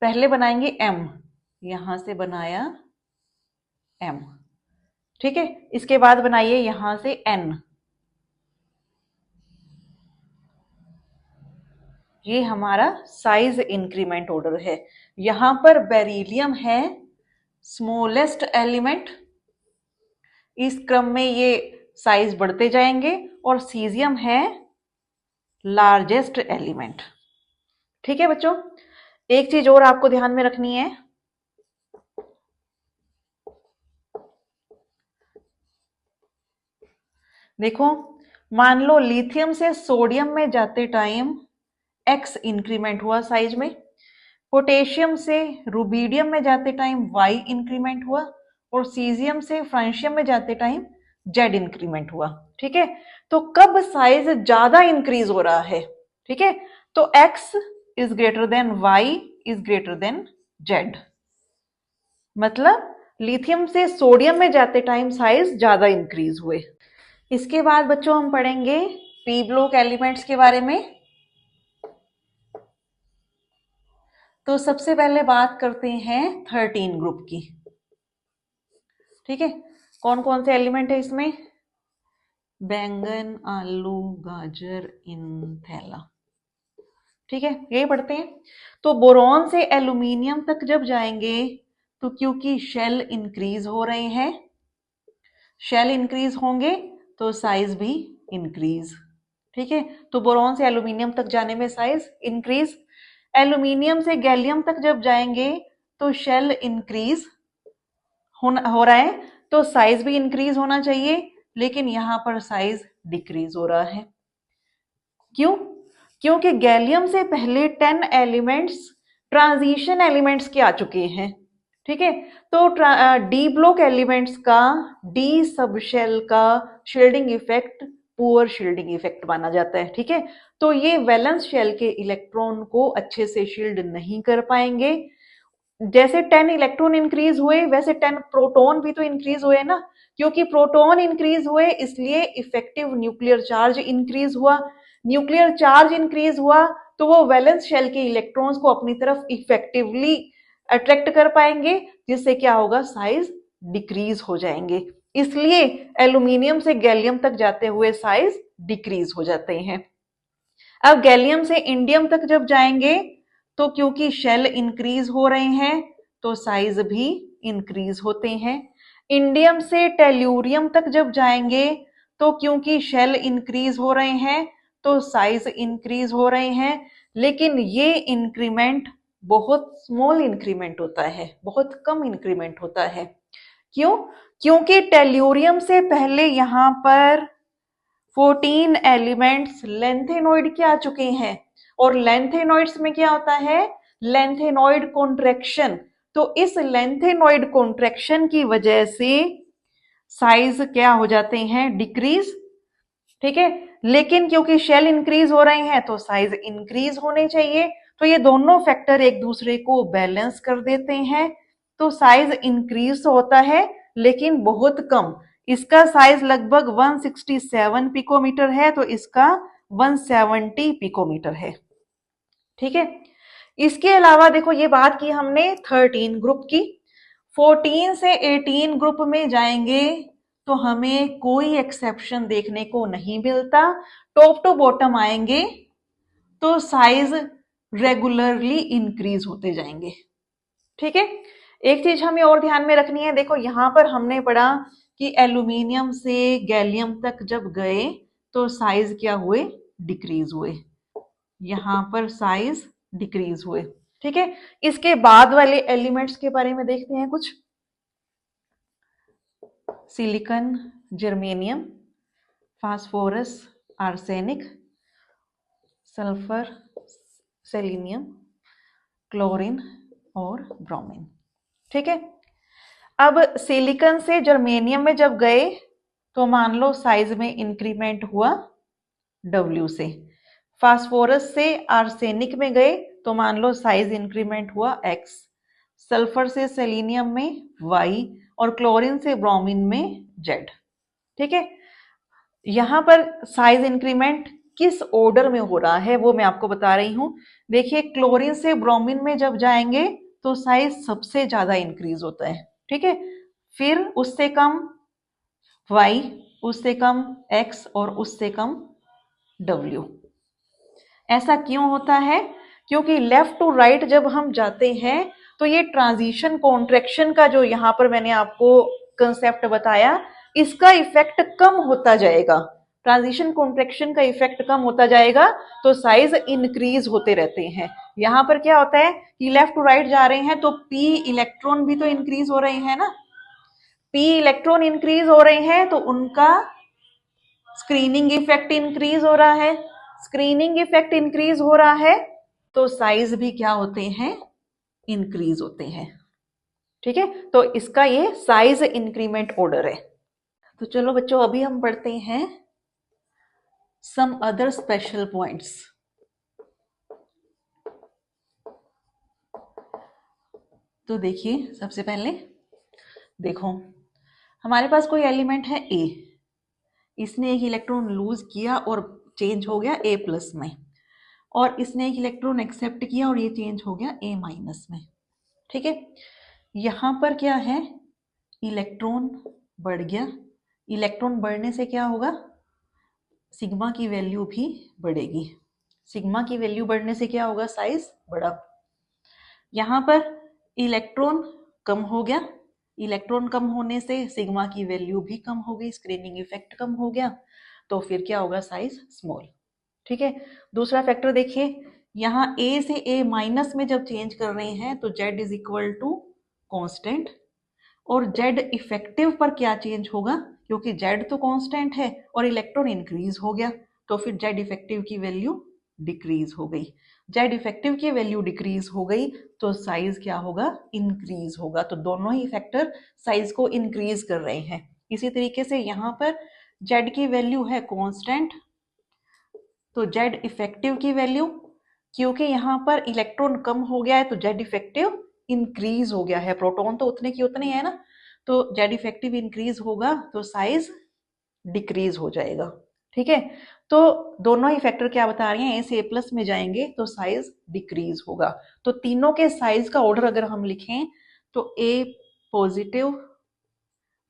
पहले बनाएंगे m, यहां से बनाया m। ठीक है, इसके बाद बनाइए यहां से n, ये हमारा साइज इंक्रीमेंट ऑर्डर है। यहां पर बेरिलियम है स्मॉलेस्ट एलिमेंट, इस क्रम में ये साइज बढ़ते जाएंगे, और सीजियम है लार्जेस्ट एलिमेंट। ठीक है बच्चों, एक चीज और आपको ध्यान में रखनी है, देखो मान लो लिथियम से सोडियम में जाते टाइम x इंक्रीमेंट हुआ साइज में, पोटेशियम से रुबीडियम में जाते टाइम y इंक्रीमेंट हुआ, और सीजियम से फ्रांशियम में जाते टाइम z इंक्रीमेंट हुआ। ठीक है, तो कब साइज ज्यादा इंक्रीज हो रहा है? ठीक है, तो x is greater then y is greater then z, मतलब लिथियम से सोडियम में जाते टाइम साइज ज्यादा इंक्रीज हुए। इसके बाद बच्चों हम पढ़ेंगे पी ब्लॉक एलिमेंट्स के बारे में। तो सबसे पहले बात करते हैं 13 ग्रुप की। ठीक है, कौन कौन से एलिमेंट है इसमें? बैंगन, आलू, गाजर, इन थैला। ठीक है, यही पढ़ते हैं। तो बोरॉन से एल्यूमिनियम तक जब जाएंगे तो क्योंकि शेल इंक्रीज हो रहे हैं, शेल इंक्रीज होंगे तो साइज भी इंक्रीज। ठीक है, तो बोरॉन से एल्यूमिनियम तक जाने में साइज इंक्रीज, एल्यूमिनियम से गैलियम तक जब जाएंगे तो शेल इंक्रीज हो रहा है, तो साइज भी इंक्रीज होना चाहिए, लेकिन यहां पर साइज डिक्रीज हो रहा है। क्यों? क्योंकि गैलियम से पहले 10 एलिमेंट्स ट्रांजिशन एलिमेंट्स के आ चुके हैं। ठीक है। तो डी ब्लॉक एलिमेंट्स का डी सब शेल का shielding effect poor shielding effect माना जाता है। ठीक है, तो ये वैलेंस शेल के इलेक्ट्रॉन को अच्छे से शील्ड नहीं कर पाएंगे। जैसे 10 इलेक्ट्रॉन इंक्रीज हुए वैसे 10 प्रोटॉन भी तो इंक्रीज हुए ना, क्योंकि प्रोटॉन इंक्रीज हुए इसलिए इफेक्टिव न्यूक्लियर चार्ज इंक्रीज हुआ। न्यूक्लियर चार्ज इंक्रीज हुआ तो वो वैलेंस शेल के इलेक्ट्रॉन्स को अपनी तरफ इफेक्टिवली अट्रैक्ट कर पाएंगे, जिससे क्या होगा, साइज डिक्रीज हो जाएंगे। इसलिए एल्यूमिनियम से गैलियम तक जाते हुए साइज डिक्रीज हो जाते हैं। अब गैलियम से इंडियम तक जब जाएंगे तो क्योंकि शेल इंक्रीज हो रहे हैं तो साइज भी इंक्रीज होते हैं। इंडियम से टेल्यूरियम तक जब जाएंगे तो क्योंकि शेल इंक्रीज हो रहे हैं तो साइज इंक्रीज हो रहे हैं, लेकिन ये इंक्रीमेंट बहुत स्मॉल इंक्रीमेंट होता है, बहुत कम इंक्रीमेंट होता है। क्यों? क्योंकि टेल्यूरियम से पहले यहां पर 14 एलिमेंट्स लेंथेनॉइड के आ चुके हैं, और लेंथेनॉइड्स में क्या होता है, लेंथेनॉइड कॉन्ट्रैक्शन। तो इस लेंथेनॉइड कॉन्ट्रैक्शन की वजह से साइज क्या हो जाते हैं, डिक्रीज। ठीक है, लेकिन क्योंकि शेल इंक्रीज हो रहे हैं तो साइज इंक्रीज होने चाहिए, तो ये दोनों फैक्टर एक दूसरे को बैलेंस कर देते हैं। तो साइज इंक्रीज होता है लेकिन बहुत कम। इसका साइज लगभग 167 पिकोमीटर है तो इसका 170 पिकोमीटर है। ठीक है, इसके अलावा देखो ये बात की हमने 13 ग्रुप की। 14 से 18 ग्रुप में जाएंगे तो हमें कोई एक्सेप्शन देखने को नहीं मिलता। टॉप टू बॉटम आएंगे तो साइज रेगुलरली इंक्रीज होते जाएंगे। ठीक है, एक चीज हमें और ध्यान में रखनी है, देखो यहां पर हमने पढ़ा कि एल्यूमिनियम से गैलियम तक जब गए तो साइज क्या हुए, डिक्रीज हुए। यहां पर साइज डिक्रीज हुए। ठीक है, इसके बाद वाले एलिमेंट्स के बारे में देखते हैं कुछ। Silicon, germanium, phosphorus, arsenic, sulphur, selenium, chlorine और ब्रोमीन। ठीक है, अब सिलिकॉन से जर्मेनियम में जब गए तो मान लो साइज में इंक्रीमेंट हुआ W से। फास्फोरस से आर्सेनिक में गए तो मान लो साइज इंक्रीमेंट हुआ X। सल्फर से सेलेनियम में Y और क्लोरीन से ब्रोमीन में Z। ठीक है, यहां पर साइज इंक्रीमेंट किस ऑर्डर में हो रहा है वो मैं आपको बता रही हूं। देखिए क्लोरीन से ब्रोमीन में जब जाएंगे तो साइज सबसे ज्यादा इंक्रीज होता है। ठीक है, फिर उससे कम Y, उससे कम X और उससे कम W। ऐसा क्यों होता है? क्योंकि लेफ्ट टू राइट जब हम जाते हैं तो ये ट्रांजिशन कॉन्ट्रैक्शन का जो यहां पर मैंने आपको कंसेप्ट बताया, इसका इफेक्ट कम होता जाएगा। ट्रांजिशन कॉन्ट्रैक्शन का इफेक्ट कम होता जाएगा तो साइज इंक्रीज होते रहते हैं। यहां पर क्या होता है कि लेफ्ट टू राइट जा रहे हैं तो p इलेक्ट्रॉन भी तो इंक्रीज हो रहे हैं ना। p इलेक्ट्रॉन इंक्रीज हो रहे हैं तो उनका स्क्रीनिंग इफेक्ट इंक्रीज हो रहा है। स्क्रीनिंग इफेक्ट इंक्रीज हो रहा है तो साइज भी क्या होते हैं, इंक्रीज होते हैं। ठीक है, तो इसका ये साइज इंक्रीमेंट ऑर्डर है। तो चलो बच्चों अभी हम पढ़ते हैं सम अदर स्पेशल पॉइंट्स। तो देखिए सबसे पहले देखो हमारे पास कोई एलिमेंट है A, इसने एक इलेक्ट्रॉन लूज किया और चेंज हो गया A+ में, और इसने एक इलेक्ट्रॉन एक्सेप्ट किया और ये चेंज हो गया A- में। ठीक है, यहां पर क्या है, इलेक्ट्रॉन बढ़ गया। इलेक्ट्रॉन बढ़ने से क्या होगा, सिग्मा की वैल्यू भी बढ़ेगी। सिग्मा की वैल्यू बढ़ने से क्या होगा, साइज बढ़ा। यहां पर इलेक्ट्रॉन कम हो गया। इलेक्ट्रॉन कम होने से सिग्मा की वैल्यू भी कम हो गई, स्क्रीनिंग इफेक्ट कम हो गया, तो फिर क्या होगा, साइज स्मॉल। ठीक है, दूसरा फैक्टर देखिए, यहाँ A से A- में जब चेंज कर रहे हैं तो Z is equal to constant, और Z इफेक्टिव पर क्या चेंज होगा, क्योंकि Z तो कांस्टेंट है और इलेक्ट्रॉन इंक्रीज हो गया तो फिर Z इफेक्टिव की वैल्यू डिक्रीज हो गई। जेड इफेक्टिव की वैल्यू डिक्रीज हो गई तो साइज क्या होगा, इंक्रीज होगा। तो दोनों ही फैक्टर साइज को इंक्रीज कर रहे हैं। इसी तरीके से यहाँ पर जेड की वैल्यू है कांस्टेंट, तो जेड इफेक्टिव की वैल्यू, क्योंकि यहाँ पर इलेक्ट्रॉन कम हो गया है तो जेड इफेक्टिव इंक्रीज हो गया है, प्रोटॉन तो उतने की उतने है ना, तो जेड इफेक्टिव इंक्रीज होगा तो साइज डिक्रीज हो जाएगा। ठीक है, तो दोनों ही फैक्टर क्या बता रहे हैं, ए से ए प्लस में जाएंगे तो साइज डिक्रीज होगा। तो तीनों के साइज का ऑर्डर अगर हम लिखें तो ए पॉजिटिव,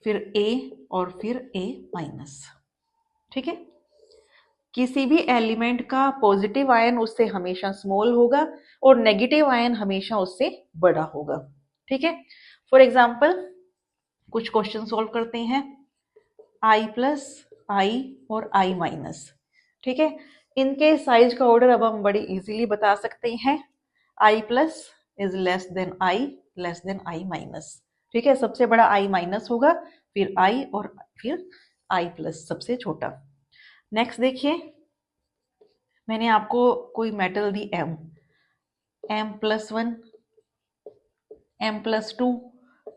फिर ए और फिर ए माइनस। ठीक है, किसी भी एलिमेंट का पॉजिटिव आयन उससे हमेशा स्मॉल होगा और नेगेटिव आयन हमेशा उससे बड़ा होगा। ठीक है, फॉर एग्जाम्पल कुछ क्वेश्चन सॉल्व करते हैं, आई प्लस, आई और आई माइनस। ठीक है, इनके साइज का ऑर्डर अब हम बड़ी इजीली बता सकते हैं, i plus is less than i minus. ठीक है, सबसे बड़ा आई माइनस होगा, फिर आई और फिर आई प्लस सबसे छोटा। नेक्स्ट देखिए, मैंने आपको कोई मेटल दी m plus 1, m plus 2,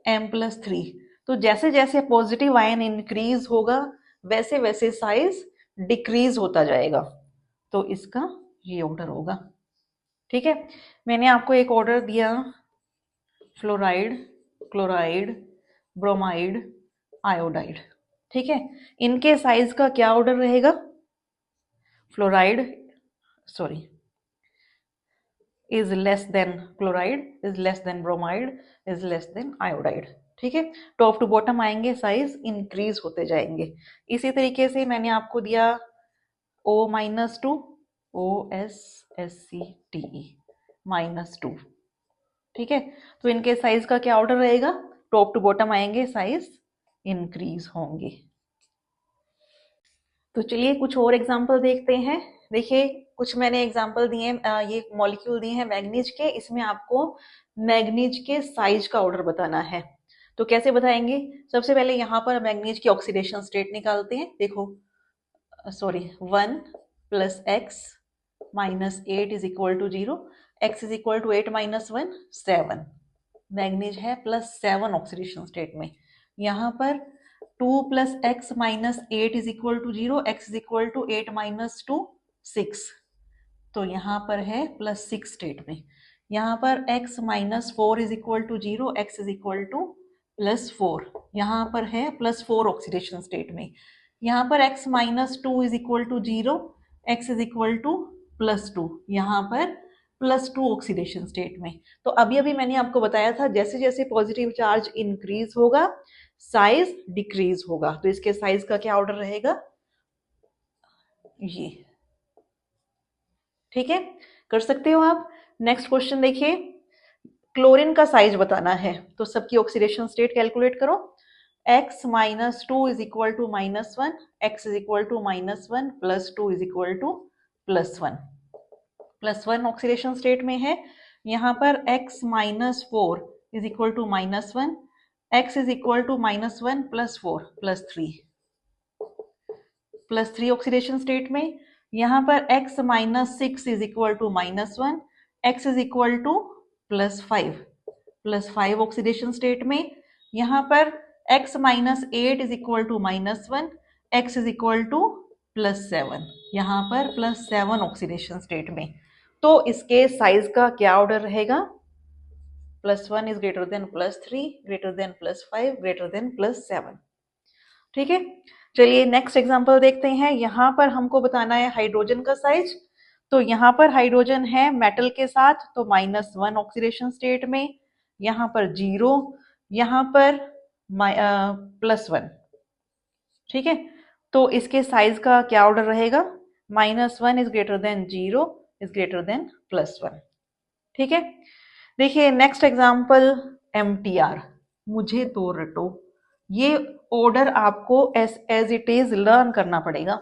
m plus 3, तो जैसे जैसे पॉजिटिव आयन इंक्रीज होगा वैसे वैसे साइज डिक्रीज होता जाएगा, तो इसका ये ऑर्डर होगा। ठीक है, मैंने आपको एक ऑर्डर दिया, फ्लोराइड, क्लोराइड, ब्रोमाइड, आयोडाइड। ठीक है, इनके साइज का क्या ऑर्डर रहेगा, fluoride sorry is less than chloride, is less than bromide, is less than iodide। ठीक है, टॉप टू बॉटम आएंगे, साइज इंक्रीज होते जाएंगे। इसी तरीके से मैंने आपको दिया O माइनस 2, OSSCTE माइनस 2। ठीक है, तो इनके साइज का क्या ऑर्डर रहेगा, टॉप टू बॉटम आएंगे, साइज इंक्रीज होंगे। तो चलिए कुछ और एग्जाम्पल देखते हैं। देखिए कुछ मैंने एग्जाम्पल दिए, ये मॉलिक्यूल दिए हैं मैग्नीज के, इसमें आपको मैग्नीज के साइज का ऑर्डर बताना है। तो कैसे बताएंगे, सबसे पहले यहाँ पर मैग्नीज की ऑक्सीडेशन स्टेट निकालते हैं। देखो 1 plus X minus 8 is equal to 0, X is equal to 8 minus 1 7, manganese है +7 ऑक्सीडेशन स्टेट में। यहाँ पर 2 plus X minus 8 is equal to 0, X is equal to 8 minus 2 6, तो यहाँ पर है +6 स्टेट में। यहाँ पर x minus 4 is equal to 0, X is equal to +4, यहाँ पर है +4 ऑक्सीडेशन स्टेट में। यहाँ पर x minus 2 is equal to 0, X is equal to +2, यहाँ पर +2 ऑक्सीडेशन स्टेट में। तो अभी अभी मैंने आपको बताया था जैसे जैसे पॉजिटिव चार्ज इंक्रीज होगा साइज डिक्रीज होगा, तो इसके साइज का क्या ऑर्डर रहेगा, ये। ठीक है, कर सकते हो आप। नेक्स्ट क्वेश्चन देखिए, क्लोरीन का साइज बताना है, तो सबकी ऑक्सीडेशन स्टेट कैलकुलेट करो। x minus 2 is equal to -1, X is equal to -1 plus 2 is equal to +1, +1 oxidation state में है। यहाँ पर x minus 4 is equal to -1, X is equal to -1 plus 4 +3 oxidation state में। यहाँ पर x minus 6 is equal to -1, X is equal to +5 oxidation state में। यहाँ पर x minus 8 is equal to -1, X is equal to +7, यहाँ पर +7 oxidation state में। तो इसके साइज का क्या ऑर्डर रहेगा, +1 is greater then +3, greater than +5, greater than +7। ठीक है, चलिए नेक्स्ट एग्जांपल देखते हैं। यहाँ पर हमको बताना है हाइड्रोजन का साइज। तो यहाँ पर हाइड्रोजन है मेटल के साथ, तो -1 ऑक्सीडेशन स्टेट में, यहाँ पर 0, यहाँ पर +1। ठीक है, तो इसके साइज का क्या ऑर्डर रहेगा, -1 is greater then 0 is greater then +1। ठीक है, देखिए नेक्स्ट एग्जांपल MTR, मुझे तो रटो, ये ऑर्डर आपको एज इट इज लर्न करना पड़ेगा।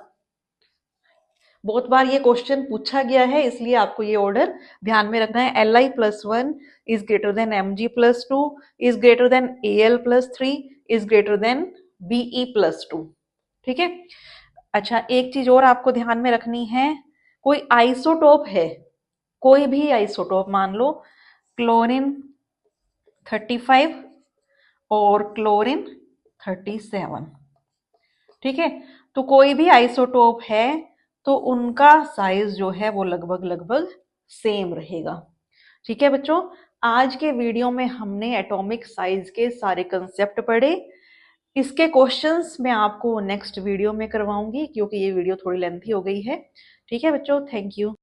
बहुत बार ये क्वेश्चन पूछा गया है, इसलिए आपको ये ऑर्डर ध्यान में रखना है। Li+1 is greater then Mg+2 is greater then Al+3 is greater then Be+2। ठीक है, अच्छा एक चीज और आपको ध्यान में रखनी है, कोई आइसोटोप है, कोई भी आइसोटोप, मान लो क्लोरीन 35 और क्लोरीन 37, ठीक है, तो कोई भी आइसोटोप है तो उनका साइज जो है वो लगभग लगभग सेम रहेगा। ठीक है बच्चों, आज के वीडियो में हमने एटॉमिक साइज के सारे कंसेप्ट पढ़े। इसके क्वेश्चंस मैं आपको नेक्स्ट वीडियो में करवाऊंगी क्योंकि ये वीडियो थोड़ी लेंथी हो गई है। ठीक है बच्चों, थैंक यू।